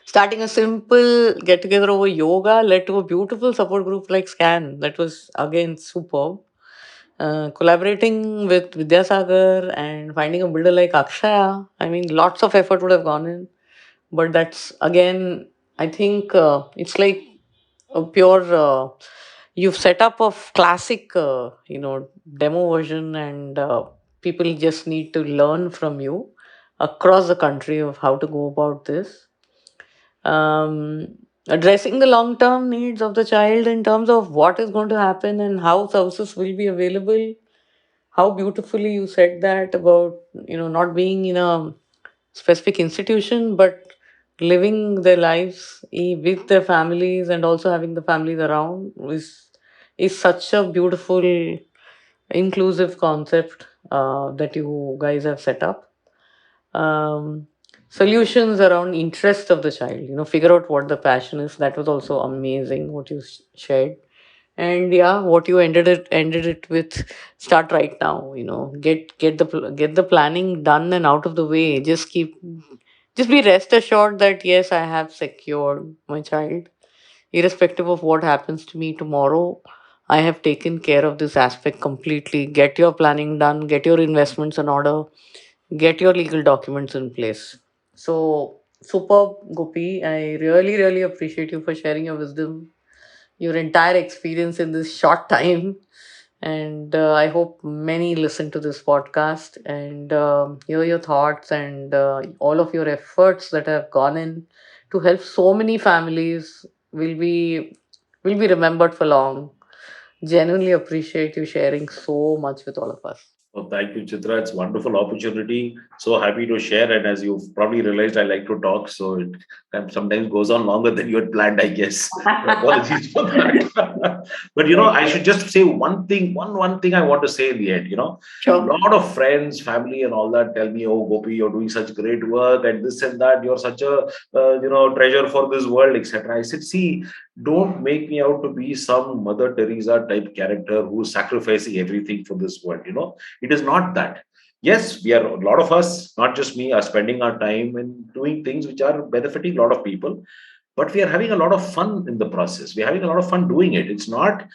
Starting a simple get together over yoga led to a beautiful support group like SCAN. That was again superb. Collaborating with Vidyasagar and finding a builder like Akshaya, I mean, lots of effort would have gone in. But that's again, I think it's like a pure, you've set up of classic, demo version, and people just need to learn from you across the country of how to go about this. Addressing the long term needs of the child in terms of what is going to happen and how services will be available. How beautifully you said that about, not being in a specific institution, but living their lives with their families, and also having the families around is such a beautiful inclusive concept that you guys have set up. um, Solutions around interest of the child, figure out what the passion is. That was also amazing what you shared. And yeah, what you ended it with, start right now, get the planning done and out of the way. Just be rest assured that yes, I have secured my child, irrespective of what happens to me tomorrow. I have taken care of this aspect completely. Get your planning done, get your investments in order, get your legal documents in place. So, superb, Gopi. I really, really appreciate you for sharing your wisdom, your entire experience in this short time. And I hope many listen to this podcast and hear your thoughts, and all of your efforts that have gone in to help so many families will be remembered for long. Genuinely appreciate you sharing so much with all of us. Well, thank you, Chitra. It's a wonderful opportunity. So happy to share. And as you've probably realized, I like to talk. So it sometimes goes on longer than you had planned, I guess. Apologies for that. But, I should just say one thing, one thing I want to say in the end, a Sure. lot of friends, family and all that tell me, oh, Gopi, you're doing such great work and this and that. You're such a, treasure for this world, etc. I said, see, don't make me out to be some Mother Teresa type character who's sacrificing everything for this world. It is not that. Yes, we are, a lot of us, not just me, are spending our time and doing things which are benefiting a lot of people, but we are having a lot of fun in the process. We're having a lot of fun doing it. It's not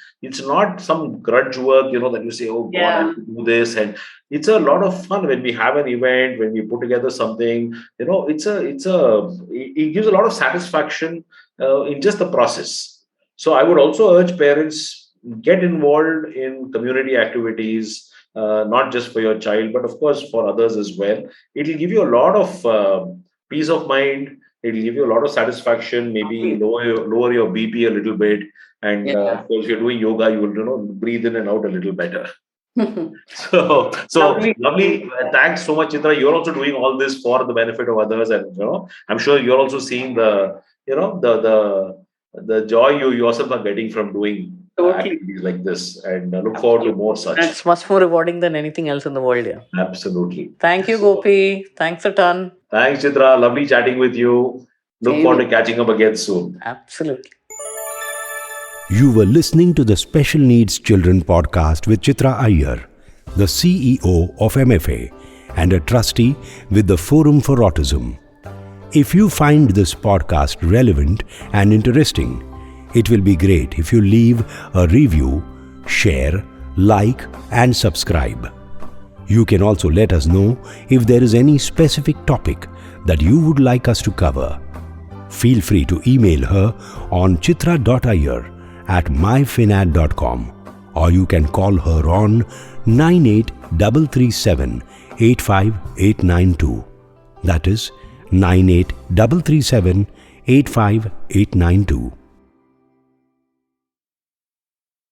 some grudge work, that you say, oh God, I have to do this. And it's a lot of fun when we have an event, when we put together something, it gives a lot of satisfaction in just the process. So I would also urge parents, get involved in community activities, not just for your child, but of course for others as well. It will give you a lot of peace of mind. It will give you a lot of satisfaction. Maybe lower your BP a little bit, and of course, if you're doing yoga, you will breathe in and out a little better. So lovely. Thanks so much, Chitra. You're also doing all this for the benefit of others, and I'm sure you're also seeing the joy you yourself are getting from doing activities like this, and look forward to more such. It's much more rewarding than anything else in the world. Yeah. Absolutely. Thank you, Gopi. Thanks a ton. Thanks, Chitra. Lovely chatting with you. Look forward to catching up again soon. Absolutely. You were listening to the Special Needs Children podcast with Chitra Iyer, the CEO of MFA and a trustee with the Forum for Autism. If you find this podcast relevant and interesting, it will be great if you leave a review, share, like, and subscribe. You can also let us know if there is any specific topic that you would like us to cover. Feel free to email her on chitra.iyer@myfinad.com, or you can call her on 9833785892. 85892. That is 9833785892.